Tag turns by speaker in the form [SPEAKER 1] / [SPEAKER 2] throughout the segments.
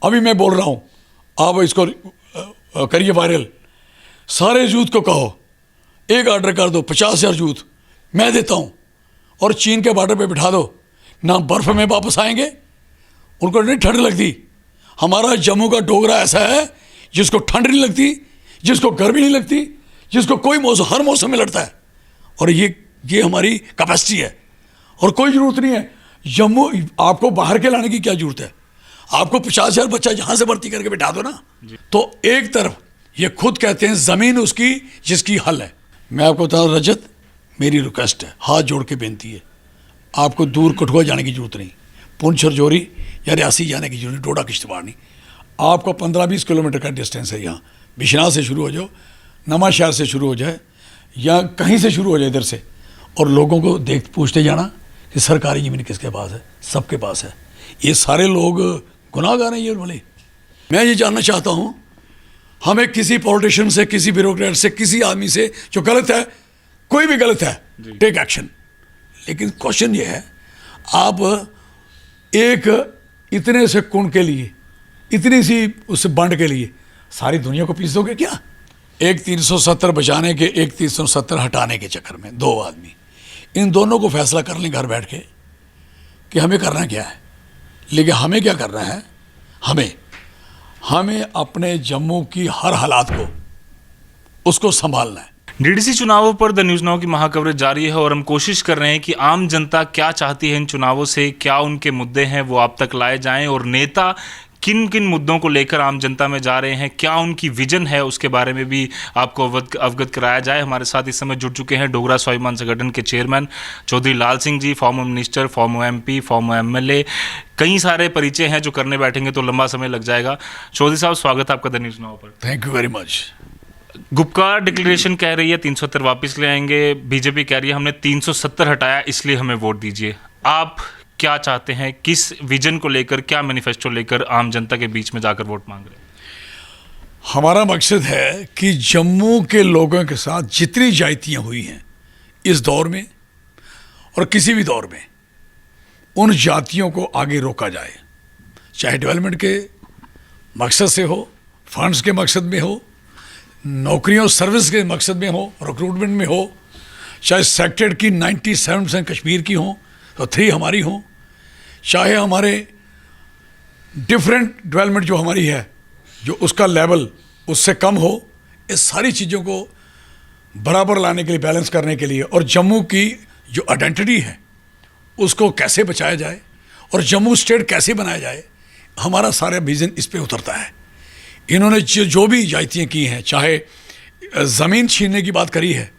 [SPEAKER 1] अभी मैं बोल रहा हूँ, आप इसको करिए वायरल, सारे यूथ को कहो एक ऑर्डर कर दो, 50,000 यूथ मैं देता हूँ, और चीन के बॉर्डर पे बिठा दो, ना बर्फ़ में वापस आएंगे, उनको नहीं ठंड लगती। हमारा जम्मू का डोगरा ऐसा है जिसको ठंड नहीं लगती, जिसको गर्मी नहीं लगती, जिसको कोई मौसम, हर मौसम में लड़ता है। और ये हमारी कैपेसिटी है, और कोई ज़रूरत नहीं है जम्मू, आपको बाहर के लाने की क्या ज़रूरत है? आपको 50,000 बच्चा यहाँ से भर्ती करके बिठा दो ना। तो एक तरफ ये खुद कहते हैं ज़मीन उसकी जिसकी हल है। मैं आपको बताऊँ रजत, मेरी रिक्वेस्ट है, हाथ जोड़ के बेनती है, आपको दूर कठुआ जाने की ज़रूरत नहीं, पुंछ रजौरी या रियासी जाने की जरूरत, डोडा किश्तवाड़ नहीं। आपको 15-20 किलोमीटर का डिस्टेंस है, यहाँ बिशनाह से शुरू हो जाओ, नमा शहर से शुरू हो जाए, या कहीं से शुरू हो जाए इधर से, और लोगों को पूछते जाना कि सरकारी ज़मीन किसके पास है। सबके पास है। ये सारे लोग गुनाहगार हैं ये वाले। मैं ये जानना चाहता हूँ, हमें किसी पॉलिटिशियन से, किसी ब्यूरोक्रेट से, किसी आदमी से जो गलत है, कोई भी गलत है, टेक एक्शन। लेकिन क्वेश्चन ये है, आप एक इतने से कुंड के लिए, इतनी सी उस बंड के लिए सारी दुनिया को पीस दोगे क्या? एक 370 बचाने के, एक 370 हटाने के चक्कर में दो आदमी, इन दोनों को फैसला कर लें घर बैठ के कि हमें करना क्या है। लेकिन हमें क्या करना है, हमें अपने जम्मू की हर हालात को, उसको संभालना है।
[SPEAKER 2] डीडीसी चुनावों पर द न्यूज़ नाउ की महाकवरेज जारी है, और हम कोशिश कर रहे हैं कि आम जनता क्या चाहती है इन चुनावों से, क्या उनके मुद्दे हैं वो आप तक लाए जाएं, और नेता किन किन मुद्दों को लेकर आम जनता में जा रहे हैं, क्या उनकी विजन है, उसके बारे में भी आपको अवगत कराया जाए। हमारे साथ इस समय जुड़ चुके हैं डोगरा स्वाभिमान संगठन के chairman Chaudhary Lal Singh ji, former minister, former MP, former MLA। कई सारे परिचय हैं जो करने बैठेंगे तो लंबा समय लग जाएगा। चौधरी साहब, स्वागत है आपका द न्यूज़ नाउ पर।
[SPEAKER 1] Thank you very much.
[SPEAKER 2] Gupkar declaration कह रही है 370 वापस ले आएंगे, बीजेपी कह रही है हमने 370 हटाया इसलिए हमें वोट दीजिए। आप क्या चाहते हैं, किस विजन को लेकर, क्या मैनिफेस्टो लेकर आम जनता के बीच में जाकर वोट मांग रहे हैं?
[SPEAKER 1] हमारा मकसद है कि जम्मू के लोगों के साथ जितनी जातियाँ हुई हैं इस दौर में और किसी भी दौर में, उन जातियों को आगे रोका जाए, चाहे डेवलपमेंट के मकसद से हो, फंड्स के मकसद में हो, नौकरियों सर्विस के मकसद में हो, रिक्रूटमेंट में हो, चाहे सेक्टर की 97% कश्मीर की हो तो 3 हमारी हो, चाहे हमारे डिफरेंट डेवलपमेंट जो हमारी है, जो उसका लेवल उससे कम हो, इस सारी चीज़ों को बराबर लाने के लिए, बैलेंस करने के लिए, और जम्मू की जो आइडेंटिटी है उसको कैसे बचाया जाए और जम्मू स्टेट कैसे बनाया जाए, हमारा सारा विजन इस पे उतरता है। इन्होंने जो भी जातियाँ की हैं, चाहे ज़मीन छीनने की बात करी है,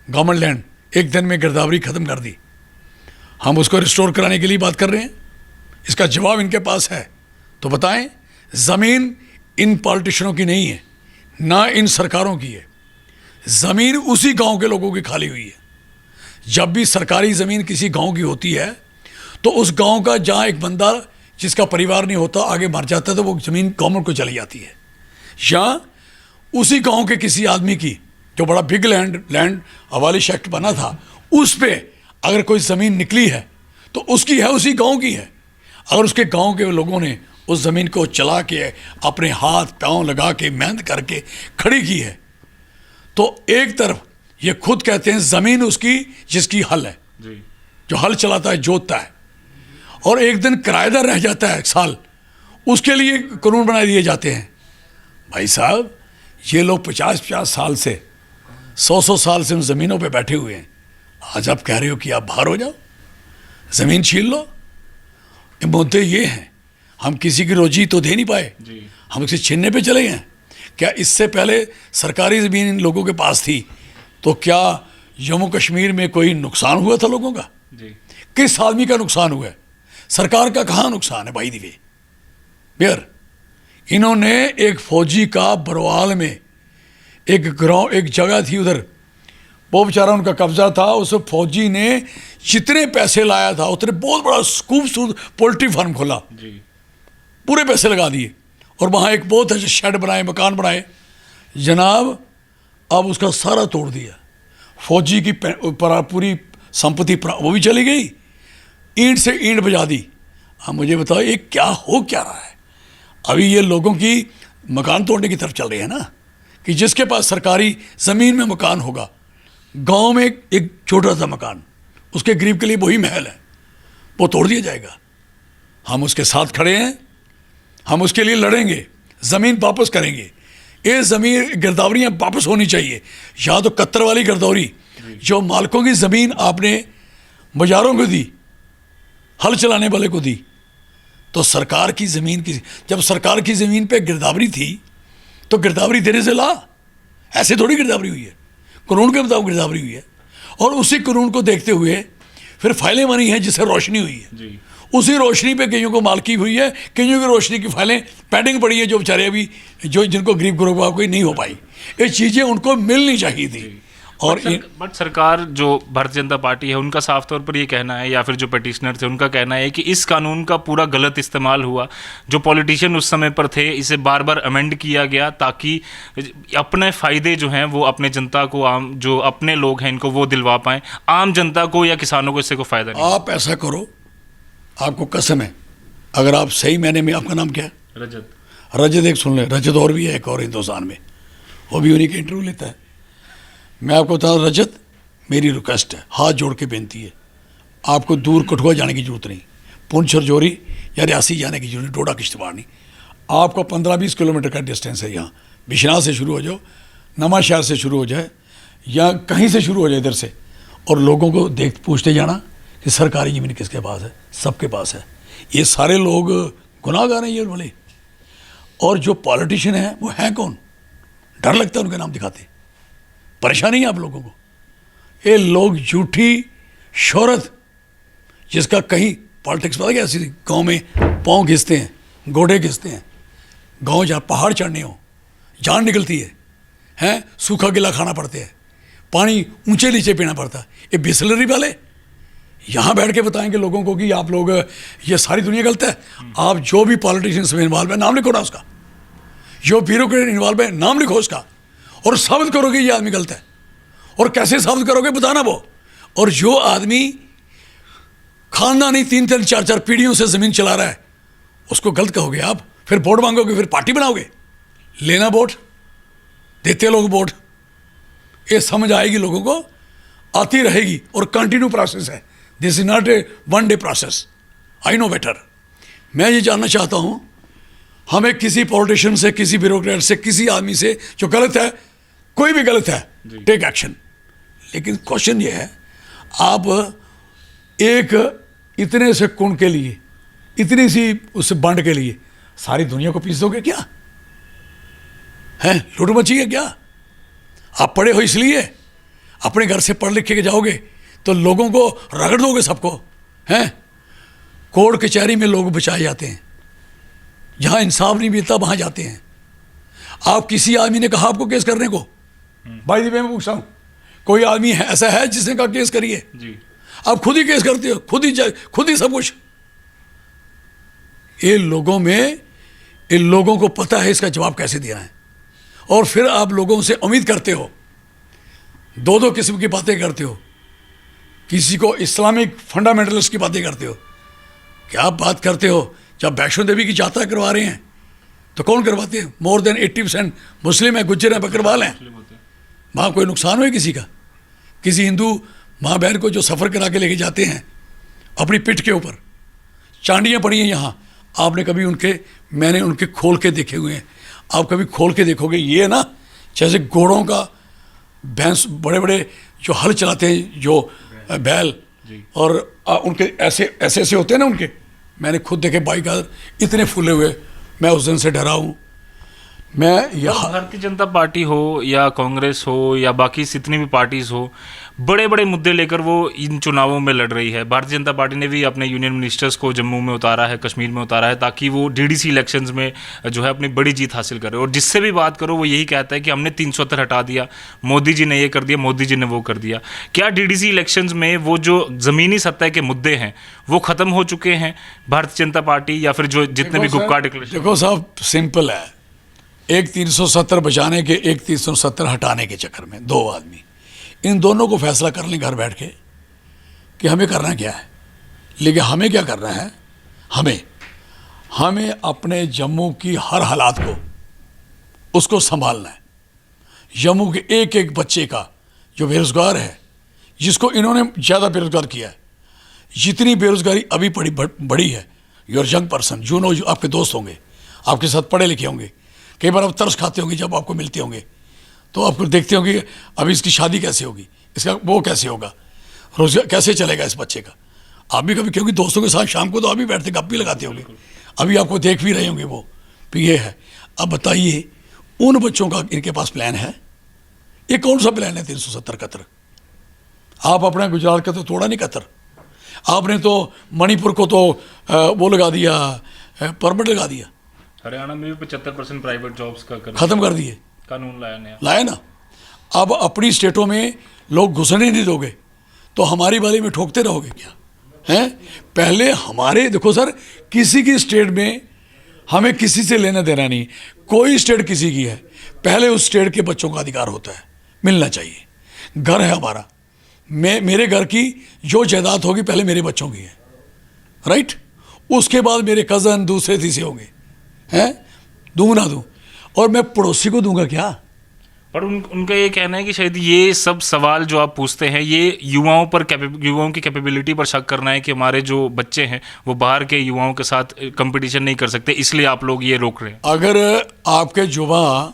[SPEAKER 1] गवर्नमेंट लैंड, एक दिन में गिरदावरी ख़त्म कर दी, हम उसको रिस्टोर कराने के लिए बात कर रहे हैं। इसका जवाब इनके पास है तो बताएं। ज़मीन इन पॉलिटिशियनों की नहीं है, ना इन सरकारों की है, ज़मीन उसी गांव के लोगों की खाली हुई है। जब भी सरकारी ज़मीन किसी गांव की होती है तो उस गांव का, जहां एक बंदा जिसका परिवार नहीं होता आगे मर जाता है, तो वो ज़मीन गवर्नमेंट को चली जाती है। या उसी गांव के किसी आदमी की, जो बड़ा बिग लैंड अवालिश एक्ट बना था, उस पर अगर कोई ज़मीन निकली है तो उसकी है, उसी गांव की है। अगर उसके गांव के लोगों ने उस ज़मीन को चला के, अपने हाथ पाँव लगा के, मेहनत करके खड़ी की है, तो एक तरफ ये खुद कहते हैं ज़मीन उसकी जिसकी हल है जी। जो हल चलाता है, जोतता है, और एक दिन किराएदार रह जाता है 1 साल, उसके लिए कानून बना दिए जाते हैं। भाई साहब, ये लोग 50-50 साल से, 100-100 साल से उन ज़मीनों पे बैठे हुए हैं। आज आप कह रहे हो कि आप बाहर हो जाओ, ज़मीन छीन लो। ये मुद्दे ये हैं, हम किसी की रोजी तो दे नहीं पाए, हम इसे छीनने पे चले गए। क्या इससे पहले सरकारी ज़मीन इन लोगों के पास थी तो क्या जम्मू कश्मीर में कोई नुकसान हुआ था लोगों का? किस आदमी का नुकसान हुआ है? सरकार का कहाँ नुकसान है? भाई दिवे बेयर, इन्होंने एक फौजी का बरवाल में एक जगह थी उधर, वो बेचारा उनका कब्जा था, उस फौजी ने जितने पैसे लाया था उतने बहुत बड़ा खूबसूरत पोल्ट्री फार्म खोला जी। पूरे पैसे लगा दिए, और वहाँ एक बहुत अच्छे शेड बनाए, मकान बनाए जनाब। अब उसका सारा तोड़ दिया, फौजी की पूरी संपत्ति वो भी चली गई, ईंट से ईंट बजा दी। अब मुझे बताओ ये क्या हो क्या रहा है? अभी ये लोगों की मकान तोड़ने की तरफ चल रही है ना, कि जिसके पास सरकारी ज़मीन में मकान होगा, गांव में एक छोटा सा मकान, उसके गरीब के लिए वही महल है, वो तोड़ दिया जाएगा। हम उसके साथ खड़े हैं, हम उसके लिए लड़ेंगे, ज़मीन वापस करेंगे। ये ज़मीन गिरदावरियाँ वापस होनी चाहिए। या तो कत्तर वाली गिरदौरी, जो मालिकों की ज़मीन आपने बाजारों को दी, हल चलाने वाले को दी, तो सरकार की ज़मीन की, जब सरकार की ज़मीन पे गिरदावरी थी तो गिरदावरी देने से ला, ऐसे थोड़ी गिरदावरी हुई है, कानून के मुताबिक गिरदावरी हुई है। और उसी कानून को देखते हुए फिर फाइलें बनी हैं जिससे रोशनी हुई है
[SPEAKER 2] जी।
[SPEAKER 1] उसी रोशनी पे कईयों को मालकी हुई है, कईयों की रोशनी की फाइलें पेंडिंग पड़ी है, जो बेचारे अभी जो जिनको गरीब गुरबा कोई नहीं हो पाई। ये चीज़ें उनको मिलनी चाहिए थी। और
[SPEAKER 2] बट सरकार जो भारतीय जनता पार्टी है उनका साफ तौर पर ये कहना है, या फिर जो पिटिशनर थे उनका कहना है कि इस कानून का पूरा गलत इस्तेमाल हुआ। जो पॉलिटिशियन उस समय पर थे, इसे बार बार अमेंड किया गया ताकि अपने फ़ायदे जो हैं वो अपने जनता को, आम जो अपने लोग हैं इनको वो दिलवा पाएँ, आम जनता को या किसानों को इससे कोई फ़ायदा नहीं।
[SPEAKER 1] आप ऐसा करो, आपको कसम है, अगर आप सही मैंने में, आपका नाम क्या है?
[SPEAKER 2] रजत।
[SPEAKER 1] रजत, एक सुन लें, रजत और भी है एक और हिंदुस्तान में, वो भी उन्हीं के इंटरव्यू लेता है। मैं आपको बता दूं, रजत, मेरी रिक्वेस्ट है, हाथ जोड़ के बेनती है, आपको दूर कठुआ जाने की जरूरत नहीं, पुंछ रजौरी या रियासी जाने की जरूरत नहीं, डोडा किश्तवाड़ नहीं। आपको 15-20 किलोमीटर का डिस्टेंस है, यहाँ बिशनाह से शुरू हो जाओ, नमा शहर से शुरू हो जाए, या कहीं से शुरू हो जाए इधर से, और लोगों को देख पूछते जाना कि सरकारी ज़मीन किसके पास है। सबके पास है। ये सारे लोग गुनाहगार हैं ये वाले। और जो पॉलिटिशियन हैं वो हैं कौन? डर लगता है उनके नाम दिखाते। परेशानी है आप लोगों को। ये लोग झूठी शोहरत, जिसका कहीं पॉलिटिक्स पता क्या ऐसी गाँव में पाँव घिसते हैं, गोडे घिसते हैं, गाँव जहाँ पहाड़ चढ़ने हो जान निकलती है, सूखा गिला खाना पड़ते हैं, पानी ऊंचे नीचे पीना पड़ता है। ये बिस्लरी वाले यहाँ बैठ के बताएंगे लोगों को कि आप लोग, ये सारी दुनिया गलत है। आप जो भी पॉलिटिशियंस में इन्वॉल्व है नाम लिखो ना उसका, जो ब्यूरोक्रेट इन्वॉल्व है नाम लिखो उसका, और साबित करोगे ये आदमी गलत है। और कैसे साबित करोगे बताना वो। और जो आदमी खानदानी 3-3, 4-4 पीढ़ियों से ज़मीन चला रहा है उसको गलत कहोगे आप, फिर वोट मांगोगे, फिर पार्टी बनाओगे। लेना वोट, देते लोग वोट, ये समझ आएगी लोगों को, आती रहेगी। और कंटिन्यू प्रोसेस है, this is not a one day process, I know better. मैं ये जानना चाहता हूँ, हमें किसी पॉलिटिशियन से, किसी ब्यूरोक्रेट से, किसी आदमी से जो गलत है, कोई भी गलत है, टेक एक्शन। लेकिन क्वेश्चन ये है, आप एक इतने से कुंड के लिए, इतनी सी उस बंड के लिए सारी दुनिया को पीस दोगे क्या? हैं, लूट मची है क्या? आप पढ़े हो इसलिए, अपने घर से पढ़ लिख के जाओगे तो लोगों को रगड़ दोगे सबको, हैं? कोर्ट कचहरी में लोग बचाए जाते हैं, जहाँ इंसाफ नहीं मिलता वहाँ जाते हैं। आप किसी आदमी ने कहा आपको केस करने को? भाई जी मैं पूछता हूँ, कोई आदमी है ऐसा है जिसने कहा केस करिए?
[SPEAKER 2] जी।
[SPEAKER 1] आप खुद ही केस करते हो, खुद ही सब कुछ। ये लोगों में, इन लोगों को पता है इसका जवाब कैसे देना है। और फिर आप लोगों से उम्मीद करते हो, दो किस्म की बातें करते हो, किसी को इस्लामिक फंडामेंटलिस्ट की बातें करते हो। क्या बात करते हो? जब वैष्णो देवी की यात्रा करवा रहे हैं तो कौन करवाते हैं? मोर देन 80% मुस्लिम है, गुज्जर हैं, बकरवाल हैं। वहाँ कोई नुकसान हुए किसी का? किसी हिंदू माँ बहन को जो सफ़र करा के लेके जाते हैं अपनी पिठ के ऊपर, चांडियाँ पड़ी हैं यहाँ, आपने कभी मैंने उनके खोल के देखे हुए हैं। आप कभी खोल के देखोगे, ये ना जैसे घोड़ों का, भैंस, बड़े बड़े जो हल चलाते हैं, जो बैल, और उनके ऐसे ऐसे होते हैं ना उनके, मैंने खुद देखे बाइक इतने फूले हुए। मैं उस दिन से डरा हूँ। मैं यहाँ
[SPEAKER 2] भारतीय जनता पार्टी हो या कांग्रेस हो या बाकी जितनी भी पार्टीज हो, बड़े बड़े मुद्दे लेकर वो इन चुनावों में लड़ रही है। भारतीय जनता पार्टी ने भी अपने यूनियन मिनिस्टर्स को जम्मू में उतारा है, कश्मीर में उतारा है, ताकि वो डीडीसी इलेक्शंस में जो है अपनी बड़ी जीत हासिल करे। और जिससे भी बात करो वो यही कहता है कि हमने 370 हटा दिया, मोदी जी ने ये कर दिया, मोदी जी ने वो कर दिया। क्या डीडीसी इलेक्शंस में वो जो ज़मीनी सतह के मुद्दे हैं वो ख़त्म हो चुके हैं भारतीय जनता पार्टी, या फिर जो जितने भी गुप्कार डिक्लेरेशन?
[SPEAKER 1] देखो साहब, सिंपल है। एक 370 बचाने के, एक 370 हटाने के चक्कर में दो आदमी, इन दोनों को फैसला कर लें घर बैठ के कि हमें करना क्या है। लेकिन हमें क्या करना है? हमें अपने जम्मू की हर हालात को उसको संभालना है। जम्मू के एक एक बच्चे का जो बेरोजगार है, जिसको इन्होंने ज़्यादा बेरोजगार किया है, जितनी बेरोजगारी अभी बड़ी है, यूर यंग पर्सन, जो नो, जो आपके दोस्त होंगे, आपके साथ पढ़े लिखे होंगे, कई बार आप तरस खाते होंगे जब आपको मिलते होंगे, तो आपको देखते होंगे अभी इसकी शादी कैसे होगी, इसका वो कैसे होगा, रोजगार कैसे चलेगा इस बच्चे का। आप भी कभी, क्योंकि दोस्तों के साथ शाम को तो आप भी बैठते, गप भी लगाते होंगे, अभी आपको देख भी रहे होंगे वो, तो ये है। अब बताइए उन बच्चों का इनके पास प्लान है? ये कौन सा प्लान है 370 कतर? आप अपना गुजरात का तो तोड़ा नहीं कतर, आपने तो मणिपुर को तो वो लगा दिया, परमिट लगा दिया,
[SPEAKER 2] हरियाणा में भी 75% प्राइवेट जॉब्स का
[SPEAKER 1] खत्म कर दिए,
[SPEAKER 2] कानून लाया
[SPEAKER 1] लाया ना। अब अपनी स्टेटों में लोग घुसने नहीं दोगे तो हमारी बारी में ठोकते रहोगे क्या? हैं? पहले हमारे, देखो सर, किसी की स्टेट में हमें किसी से लेना देना नहीं, कोई स्टेट किसी की है, पहले उस स्टेट के बच्चों का अधिकार होता है, मिलना चाहिए। घर है हमारा, मेरे घर की जो जायदाद होगी पहले मेरे बच्चों की है, राइट? उसके बाद मेरे कज़न दूसरे तीसरे होंगे, हैं? दूँ ना दूँ, और मैं पड़ोसी को दूंगा क्या?
[SPEAKER 2] पर उनका ये कहना है कि शायद ये सब सवाल जो आप पूछते हैं ये युवाओं की कैपेबिलिटी पर शक करना है कि हमारे जो बच्चे हैं वो बाहर के युवाओं के साथ कंपटीशन नहीं कर सकते, इसलिए आप लोग ये रोक रहे हैं।
[SPEAKER 1] अगर आपके युवा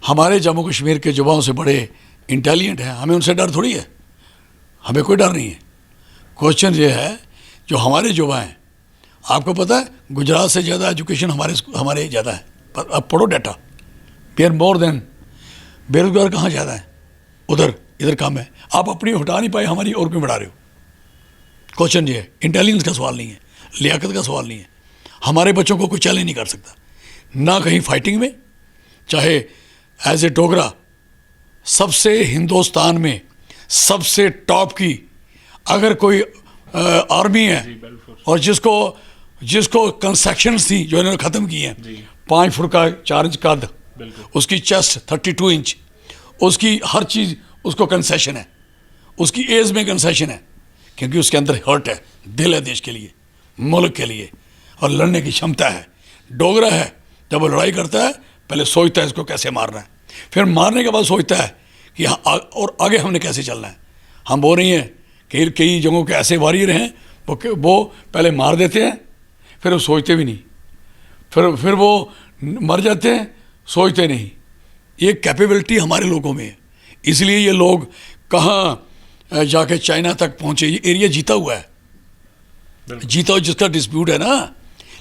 [SPEAKER 1] हमारे जम्मू कश्मीर के युवाओं से बड़े इंटेलिजेंट हैं, हमें उनसे डर थोड़ी है, हमें कोई डर नहीं है। क्वेश्चन ये है, जो हमारे युवा हैं, आपको पता है गुजरात से ज़्यादा एजुकेशन हमारे ज़्यादा है, पर अब पढ़ो data, we are more than. बेरोजगार कहाँ ज़्यादा है? उधर, इधर कम है। आप अपनी हटा नहीं पाए, हमारी और क्यों बढ़ा रहे हो? क्वेश्चन ये है, इंटेलिजेंस का सवाल नहीं है, लियाकत का सवाल नहीं है। हमारे बच्चों को कोई चैलेंज नहीं कर सकता, ना कहीं फाइटिंग में, चाहे एज ए डोगरा सबसे हिंदुस्तान में सबसे टॉप की अगर कोई आर्मी है और जिसको कंस्ट्रक्शंस थी जो इन्होंने ख़त्म की हैं, 5 फुट का 4 इंच कद, उसकी चेस्ट 32 इंच, उसकी हर चीज़, उसको कंसेशन है, उसकी एज में कंसेशन है, क्योंकि उसके अंदर हर्ट है, दिल है देश के लिए, मुल्क के लिए, और लड़ने की क्षमता है। डोगरा है, जब वो लड़ाई करता है पहले सोचता है इसको कैसे मारना है, फिर मारने के बाद सोचता है कि और आगे हमने कैसे चलना है। हम बोल रही हैं कि कई जगहों के ऐसे वॉरियर हैं वो पहले मार देते हैं, फिर वो सोचते भी नहीं, फिर वो मर जाते हैं, सोचते नहीं। ये कैपेबिलिटी हमारे लोगों में है, इसलिए ये लोग कहाँ जाके चाइना तक पहुँचे। ये एरिया जीता हुआ है, जीता हुआ जिसका डिस्प्यूट है ना।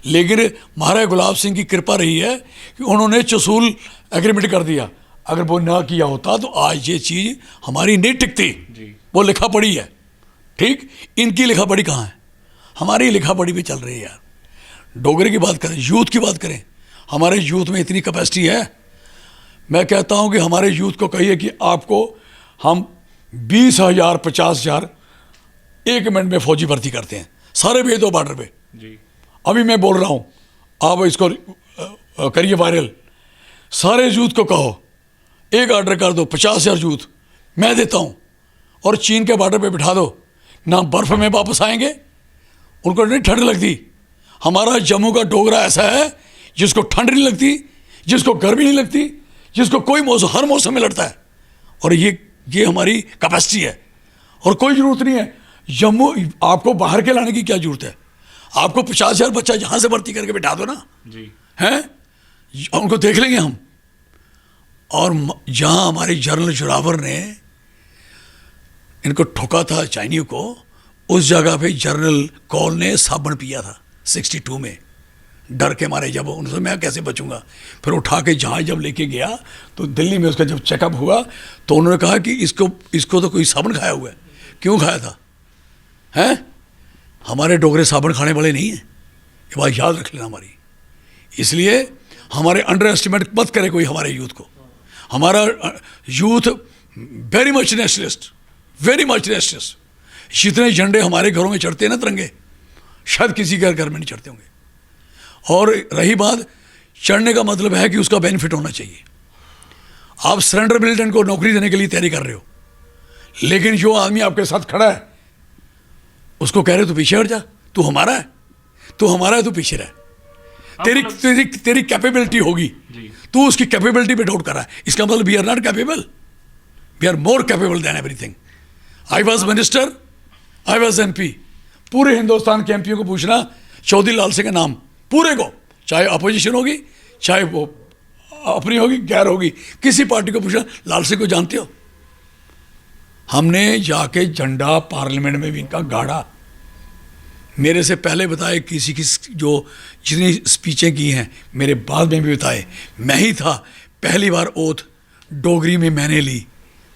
[SPEAKER 1] लेकिन महाराजा गुलाब सिंह की कृपा रही है कि उन्होंने चसूल एग्रीमेंट कर दिया, अगर वो ना किया होता तो आज ये चीज़ हमारी नहीं टिकती। वो लिखा पढ़ी है, ठीक, इनकी लिखा पढ़ी कहाँ है? हमारी लिखा पढ़ी भी चल रही है यार। डोगरे की बात करें, यूथ की बात करें, हमारे यूथ में इतनी कैपेसिटी है। मैं कहता हूँ कि हमारे यूथ को कहिए कि आपको हम 20,000 50,000 1 मिनट में फौजी भर्ती करते हैं, सारे भेज दो बॉर्डर पे जी। अभी मैं बोल रहा हूँ, आप इसको करिए वायरल, सारे यूथ को कहो एक ऑर्डर कर दो, 50,000 यूथ मैं देता हूँ, और चीन के बॉर्डर पे बिठा दो ना। बर्फ़ में वापस आएंगे, उनको नहीं ठंड लगती। हमारा जम्मू का डोगरा ऐसा है जिसको ठंड नहीं लगती, जिसको गर्मी नहीं लगती, जिसको कोई मौसम, हर मौसम में लड़ता है। और ये हमारी कैपेसिटी है, और कोई ज़रूरत नहीं है जम्मू, आपको बाहर के लाने की क्या ज़रूरत है? आपको 50,000 बच्चा जहाँ से भर्ती करके बिठा दो ना जी, हैं, उनको देख लेंगे हम। और जहाँ हमारे जनरल जोरावर ने इनको ठोका था चाइनियों को, उस जगह पे जनरल कौल ने साबुन पिया था 62 में, डर के मारे। जब उनसे मैं कैसे बचूंगा, फिर उठा के जहाँ जब लेके गया तो दिल्ली में उसका जब चेकअप हुआ तो उन्होंने कहा कि इसको तो कोई साबुन खाया हुआ है। क्यों खाया था? हैं? हमारे डोगरे साबुन खाने वाले नहीं हैं, ये बात याद रख लेना हमारी। इसलिए हमारे अंडर एस्टिमेट मत करे कोई हमारे यूथ को। हमारा youth very much nationalist, very much nationalist. जितने झंडे हमारे घरों में चढ़ते हैं ना तिरंगे, शायद किसी के घर में नहीं चढ़ते होंगे। और रही बात, चढ़ने का मतलब है कि उसका बेनिफिट होना चाहिए। आप सरेंडर मिलिटेंट को नौकरी देने के लिए तैयारी कर रहे हो, लेकिन जो आदमी आपके साथ खड़ा है उसको कह रहे हो तू पीछे हट जा, तू हमारा है, तू हमारा है, तू पीछे रह। तेरी कैपेबिलिटी होगी, तू उसकी कैपेबिलिटी पे डाउट कर रहा है, इसका मतलब we are not capable, we are more capable than everything. I was minister, I was MP। पूरे हिंदुस्तान के MPओं को पूछना चौधरी लाल सिंह का नाम, पूरे को, चाहे अपोजिशन होगी चाहे वो अपनी होगी गैर होगी, किसी पार्टी को पूछना, लाल सिंह को जानते हो? हमने जाके झंडा पार्लियामेंट में भी इनका गाड़ा, मेरे से पहले बताए किसी की जो जितनी स्पीचें की हैं मेरे बाद में भी बताए, मैं ही था पहली बार ओथ डोगरी में मैंने ली,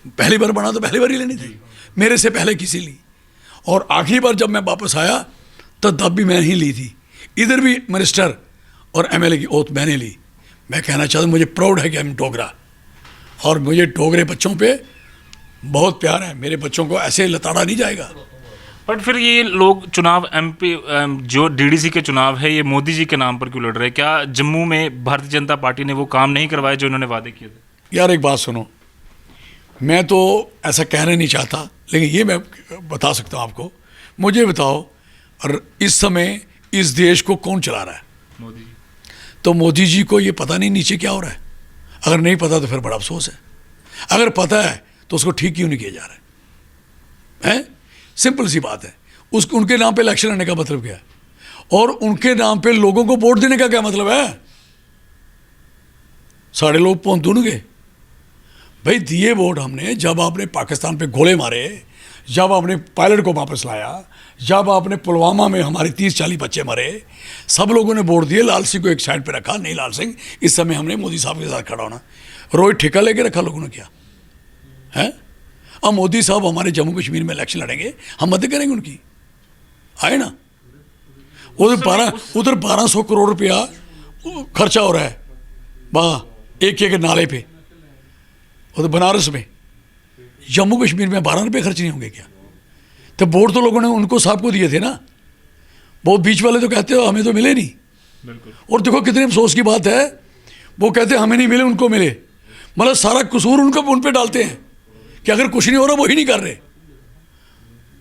[SPEAKER 1] पहली बार बना तो पहली बार ही लेनी थी, मेरे से पहले किसी ली, और आखिरी बार जब मैं वापस आया तो तब भी मैंने ही ली थी, इधर भी मिनिस्टर और MLA की ओथ मैंने ली। मैं कहना चाहता हूँ मुझे प्राउड है कि हम डोगरा, और मुझे डोगरे बच्चों पे बहुत प्यार है, मेरे बच्चों को ऐसे लताड़ा नहीं जाएगा।
[SPEAKER 2] बट फिर ये लोग चुनाव MP जो DDC के चुनाव है ये मोदी जी के नाम पर क्यों लड़ रहे हैं? क्या जम्मू में भारतीय जनता पार्टी ने वो काम नहीं करवाए जो इन्होंने वादे किए थे?
[SPEAKER 1] यार एक बात सुनो, मैं तो ऐसा कहना नहीं चाहता, लेकिन ये मैं बता सकता हूँ आपको। मुझे बताओ, और इस समय इस देश को कौन चला रहा है?
[SPEAKER 2] मोदी जी।
[SPEAKER 1] तो मोदी जी को ये पता नहीं नीचे क्या हो रहा है? अगर नहीं पता तो फिर बड़ा अफसोस है, अगर पता है तो उसको ठीक क्यों नहीं किया जा रहा है? सिंपल सी बात है। उनके नाम पे इलेक्शन लड़ने का मतलब क्या है, और उनके नाम पे लोगों को वोट देने का क्या मतलब है? सारे लोग पहुंचूंगे भाई, दिए वोट हमने जब आपने पाकिस्तान पे गोले मारे, जब आपने पायलट को वापस लाया, जब आपने पुलवामा में हमारे 30-40 बच्चे मरे, सब लोगों ने वोट दिए, लाल सिंह को एक साइड पे रखा, नहीं लाल सिंह इस समय हमने मोदी साहब के साथ खड़ा होना। रोहित ठेका लेके रखा लोगों ने, क्या है? अब मोदी साहब हमारे जम्मू कश्मीर में इलेक्शन लड़ेंगे, हम मदद करेंगे उनकी, आए ना? उधर 1200 करोड़ रुपया खर्चा हो रहा है वहाँ एक नाले पे, उधर बनारस में। जम्मू कश्मीर में 12 रुपये खर्च नहीं होंगे क्या? तो वोट तो लोगों ने उनको साहब को दिए थे ना, बहुत बीच वाले तो कहते हो हमें तो मिले नहीं।
[SPEAKER 2] बिल्कुल।
[SPEAKER 1] और देखो कितने अफसोस की बात है, वो कहते हैं हमें नहीं मिले उनको मिले, मतलब सारा कसूर उन पे डालते हैं कि अगर कुछ नहीं हो रहा वही नहीं कर रहे।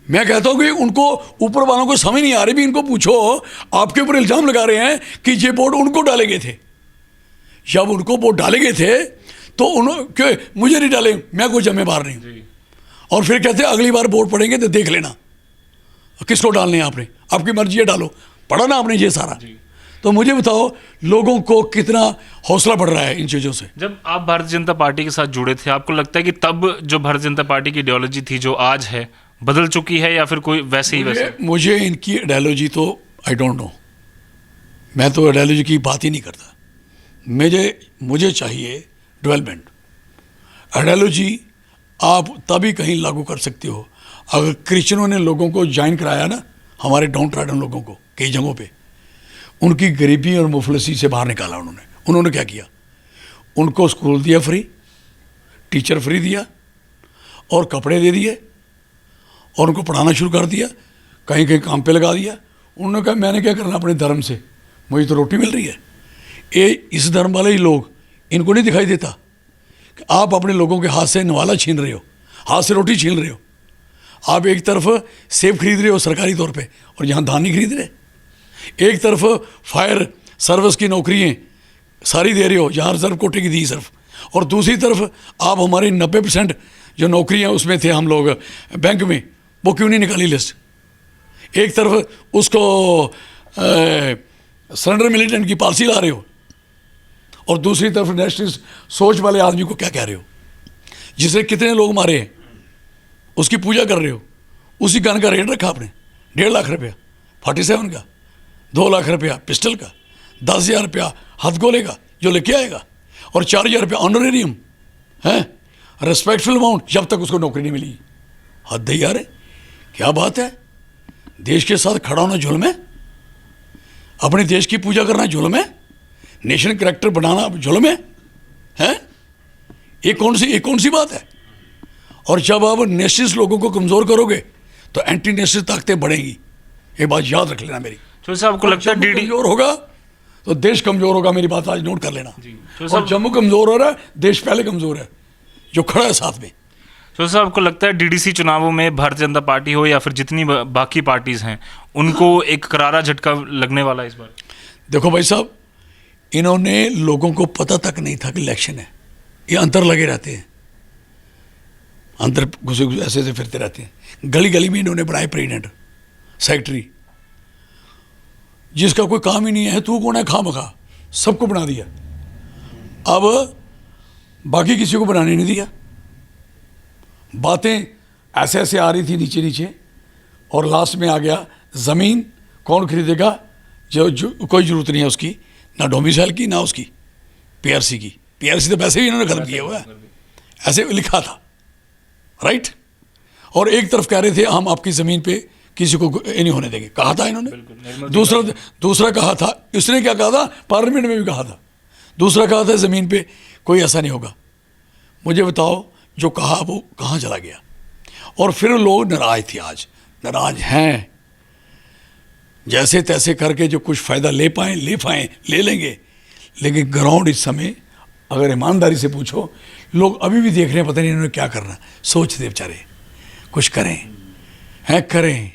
[SPEAKER 1] मैं कहता हूं कि उनको ऊपर वालों को समझ नहीं आ रही, भी इनको पूछो, आपके ऊपर इल्जाम लगा रहे हैं कि ये वोट उनको डाले गए थे। जब उनको वोट डाले गए थे तो क्यों मुझे नहीं डाले, मैं कोई जिम्मेदार नहीं हूं। और फिर कहते हैं अगली बार वोट पड़ेंगे तो देख लेना किसको डालने हैं आपने, आपकी मर्जी है डालो। पढ़ा ना आपने ये सारा? तो मुझे बताओ लोगों को कितना हौसला बढ़ रहा है इन चीज़ों से।
[SPEAKER 2] जब आप भारतीय जनता पार्टी के साथ जुड़े थे, आपको लगता है कि तब जो भारतीय जनता पार्टी की आइडियोलॉजी थी जो आज है बदल चुकी है, या फिर कोई वैसे ही वैसे? मुझे
[SPEAKER 1] इनकी आइडियोलॉजी तो आई डोंट नो, मैं तो आइडियोलॉजी की बात ही नहीं करता। मुझे चाहिए डेवलपमेंट। आइडियोलॉजी आप तभी कहीं लागू कर सकते हो अगर क्रिश्चियनों ने लोगों को ज्वाइन कराया ना, हमारे डाउन ट्राडन लोगों को कई जगहों पे, उनकी गरीबी और मुफलसी से बाहर निकाला उन्होंने क्या किया? उनको स्कूल दिया फ्री, टीचर फ्री दिया, और कपड़े दे दिए, और उनको पढ़ाना शुरू कर दिया, कहीं कहीं काम पे लगा दिया। उन्होंने कहा मैंने क्या करना अपने धर्म से, मुझे तो रोटी मिल रही है। इस धर्म वाले ही लोग, इनको नहीं दिखाई देता कि आप अपने लोगों के हाथ से नवाला छीन रहे हो, हाथ से रोटी छीन रहे हो। आप एक तरफ सेब खरीद रहे हो सरकारी तौर पे, और यहाँ धान नहीं खरीद रहे। एक तरफ फायर सर्विस की नौकरियाँ सारी दे रहे हो, जहाँ रिजर्व कोटे की दी सिर्फ, और दूसरी तरफ आप हमारी 90% जो नौकरियाँ उसमें थे हम लोग बैंक में, वो क्यों नहीं निकाली लिस्ट? एक तरफ उसको सरेंडर मिलिटेंट की पॉलिसी ला रहे हो, और दूसरी तरफ नेशनलिस्ट सोच वाले आदमी को क्या कह रहे हो, जिसे कितने लोग मारे हैं उसकी पूजा कर रहे हो। उसी गन का रेट रखा आपने 1.5 लाख रुपया 47 का, 2 लाख रुपया पिस्टल का, 10,000 रुपया हथगोले का जो लेके आएगा, और 4,000 रुपया ऑनरेरियम है, रेस्पेक्टफुल अमाउंट, जब तक उसको नौकरी नहीं मिली। हद है यार, क्या बात है? देश के साथ खड़ा होना जुल्म है, अपने देश की पूजा करना जुल्म है, नेशनल कैरेक्टर बनाना जुल्म है? ये कौन सी बात है? और जब आप नेशनलिस्ट लोगों को कमज़ोर करोगे तो एंटी नेशनल ताकतें बढ़ेंगी। ये बात याद रख लेना मेरी।
[SPEAKER 2] तो साहब आपको लगता है डीडी
[SPEAKER 1] कमजोर होगा तो देश कमजोर होगा, मेरी बात आज नोट कर लेना। और जम्मू कमजोर हो रहा है, देश पहले कमजोर है जो खड़ा है साथ में।
[SPEAKER 2] तो साहब आपको लगता है DDC चुनावों में भारतीय जनता पार्टी हो या फिर जितनी बाकी पार्टीज हैं, उनको एक करारा झटका लगने वाला है इस बार?
[SPEAKER 1] देखो भाई साहब, इन्होंने लोगों को पता तक नहीं था कि इलेक्शन है, ये अंतर लगे रहते हैं, अंदर घुसे घुसे ऐसे ऐसे फिरते रहते हैं। गली गली में इन्होंने बनाए प्रेसिडेंट सेक्रेटरी, जिसका कोई काम ही नहीं है, तू कौन है खामखा, सबको बना दिया। अब बाकी किसी को बनाने नहीं दिया। बातें ऐसे ऐसे आ रही थी नीचे नीचे, और लास्ट में आ गया ज़मीन कौन खरीदेगा, जो कोई ज़रूरत नहीं है उसकी, ना डोमिसाइल की ना उसकी पीआरसी की। पीआरसी तो पैसे भी इन्होंने खत्म किया हुआ है, ऐसे लिखा था, राइट। और एक तरफ कह रहे थे हम आपकी ज़मीन पे किसी को ये नहीं होने देंगे, कहा था इन्होंने। दूसरा कहा था, इसने क्या कहा था, पार्लियामेंट में भी कहा था, दूसरा कहा था ज़मीन पे कोई ऐसा नहीं होगा। मुझे बताओ जो कहा वो कहाँ चला गया। और फिर लोग नाराज थे, आज नाराज हैं, जैसे तैसे करके जो कुछ फ़ायदा ले पाएँ ले लेंगे। लेकिन ग्राउंड इस समय अगर ईमानदारी से पूछो, लोग अभी भी देख रहे हैं, पता नहीं इन्होंने क्या करना, सोचते बेचारे कुछ करें,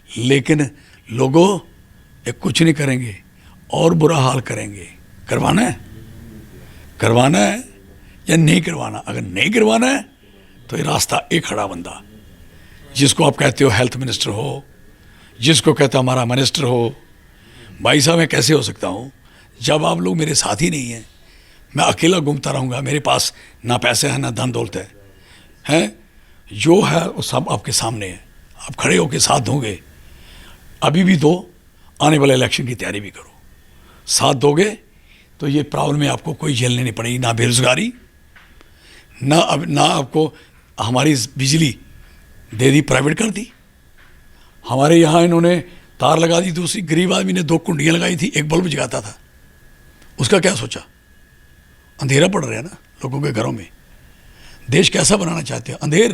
[SPEAKER 1] लेकिन लोगों ये कुछ नहीं करेंगे और बुरा हाल करेंगे। करवाना है या नहीं करवाना? अगर नहीं करवाना है तो ये रास्ता एक खड़ा बंदा, जिसको आप कहते हो हेल्थ मिनिस्टर हो, जिसको कहते हो हमारा मिनिस्टर हो, भाई साहब मैं कैसे हो सकता हूँ जब आप लोग मेरे साथ ही नहीं हैं? मैं अकेला घूमता रहूँगा, मेरे पास ना पैसे हैं ना धन दौलत है, जो है वो सब आपके सामने है, आप खड़े होकर साथ दोगे। अभी भी दो, आने वाले इलेक्शन की तैयारी भी करो, साथ दोगे तो ये प्रॉब्लम आपको कोई झेलनी नहीं पड़ेगी, ना बेरोजगारी, ना आपको हमारी बिजली दे दी, प्राइवेट कर दी। हमारे यहाँ इन्होंने तार लगा दी, दूसरी गरीब आदमी ने 2 कुंडियाँ लगाई थी, एक बल्ब जगाता था, उसका क्या सोचा? अंधेरा पड़ रहा है ना लोगों के घरों में। देश कैसा बनाना चाहते हैं? अंधेर।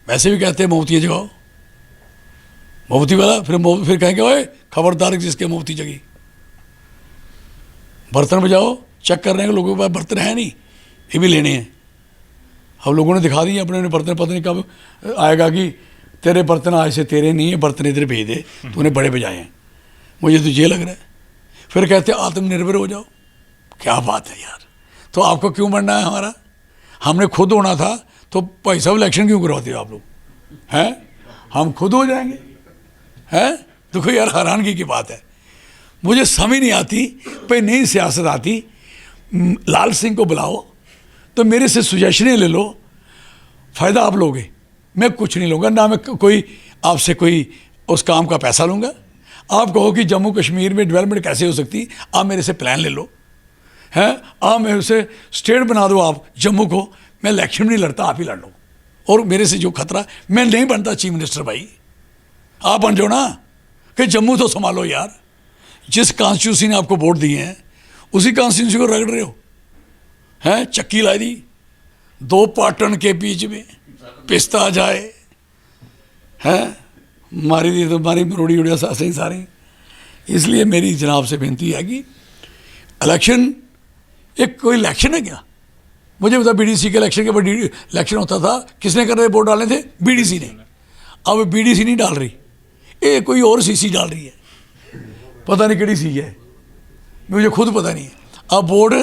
[SPEAKER 1] वैसे भी कहते हैं मोमबत्तियाँ जगाओ, मोमबत्ती वाला फिर कहेंगे ओए खबरदार जिसके मोमबत्ती जगी। बर्तन बजाओ, चेक कर रहे हैं लोगों के पास बर्तन है नहीं, ये भी लेने हैं। हम लोगों ने दिखा दिए अपने बर्तन, पता नहीं कब आएगा कि तेरे बर्तन आज से तेरे नहीं है, बर्तन इधर भेज दे, तूने बड़े बजाए हैं। मुझे तो ये लग रहा है। फिर कहते हैं आत्मनिर्भर हो जाओ। क्या बात है यार, तो आपको क्यों बनना है हमारा? हमने खुद होना था, तो भाई साहब इलेक्शन क्यों करवाते हो आप लोग हैं? हम खुद हो जाएंगे हैं? देखो यार, हैरानगी की बात है। मुझे समझ नहीं आती, भाई नई सियासत आती, लाल सिंह को बुलाओ तो मेरे से सुजेशनें ले लो, फ़ायदा आप लोगे, मैं कुछ नहीं लूँगा, ना मैं कोई आपसे कोई उस काम का पैसा लूँगा। आप कहो कि जम्मू कश्मीर में डेवलपमेंट कैसे हो सकती, आप मेरे से प्लान ले लो, हैं? आप मेरे से स्टेट बना दो आप जम्मू को, मैं इलेक्शन नहीं लड़ता, आप ही लड़ लो। और मेरे से जो खतरा, मैं नहीं बनता चीफ मिनिस्टर, भाई आप बन जाओ ना, कि जम्मू तो संभालो यार। जिस कॉन्स्टिट्यूंसी ने आपको वोट दिए हैं उसी कॉन्स्टिट्यूंसी को रगड़ रहे हो, हैं? चक्की ला दी 2 पाटन के बीच में, पिस्ता जाए, हैं? मारी दी तो मारी मरोड़ी उड़िया सही सारी। इसलिए मेरी जनाब से बेनती है कि इलेक्शन एक कोई इलेक्शन है क्या? मुझे बता, बीडीसी के इलेक्शन के बाद इलेक्शन होता था, किसने कर रहे वोट डालने थे? बीडीसी ने। अब बीडीसी नहीं डाल रही, ये कोई और सीसी डाल रही है, पता नहीं किहड़ी सी है, मुझे खुद पता नहीं है। अब वोट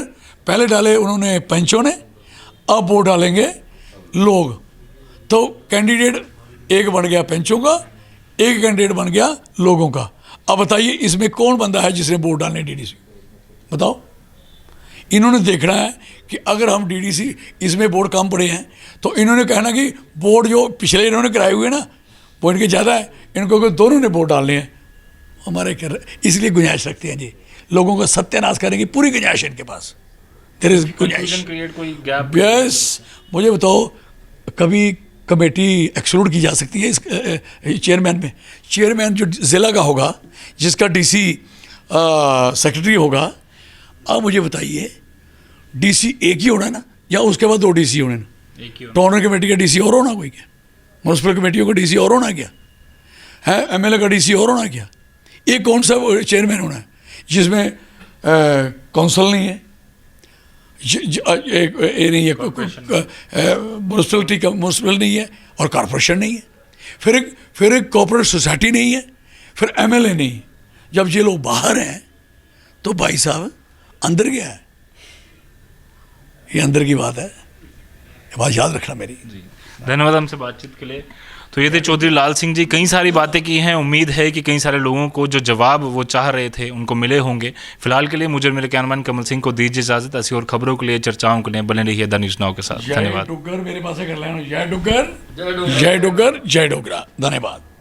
[SPEAKER 1] पहले डाले उन्होंने पंचों ने, अब वोट डालेंगे लोग। तो कैंडिडेट एक बन गया पंचों का, एक कैंडिडेट बन गया लोगों का। अब बताइए इसमें कौन बंदा है जिसने वोट डालने डीडीसी? बताओ। इन्होंने देखना है कि अगर हम डीडीसी इसमें वोट कम पड़े हैं तो इन्होंने कहना कि वोट जो पिछले इन्होंने कराए हुए ना वो इनके ज़्यादा है, इनको अगर दोनों ने वोट डालने हैं हमारे कर, इसलिए गुंजाइश रखते हैं जी, लोगों का सत्यानाश करेंगे, पूरी गुंजाइश इनके पास, देयर इज गुंजाइश। यस, मुझे बताओ कभी कमेटी एक्सक्लूड की जा सकती है इस चेयरमैन में? चेयरमैन जो ज़िला का होगा, जिसका डीसी सेक्रेटरी होगा, अब मुझे बताइए डीसी एक ही होना ना, या उसके बाद 2 डीसी होने ना? टाउन कमेटी का डीसी और होना कोई क्या? म्यूनसिपल कमेटियों का डीसी और होना क्या है? एमएलए का डीसी और होना क्या? ये कौन सा चेयरमैन होना है जिसमें काउंसिल नहीं है, ये नहीं है, म्यूनसिपल नहीं है और कॉरपोरेशन नहीं है, फिर एक कॉर्पोरेट सोसाइटी नहीं है, फिर एमएलए नहीं है। जब ये लोग बाहर हैं तो भाई साहब अंदर गया है। ये अंदर की बात है, ये बात याद रखना मेरी।
[SPEAKER 2] धन्यवाद हमसे बातचीत के लिए। तो ये थे चौधरी लाल सिंह जी, कई सारी बातें की हैं। उम्मीद है कि कई सारे लोगों को जो जवाब वो चाह रहे थे उनको मिले होंगे। फिलहाल के लिए मुझे और मेरे कैमरामैन कमल सिंह को दीजिए इजाजत। ऐसी और खबरों के लिए, चर्चाओं के लिए बने रहिए द न्यूज़ नाउ के साथ। धन्यवाद।
[SPEAKER 1] जय डुग्गर मेरे पास कर लेना, जय डुग्गर जय डुग्गर जय डोगरा। धन्यवाद।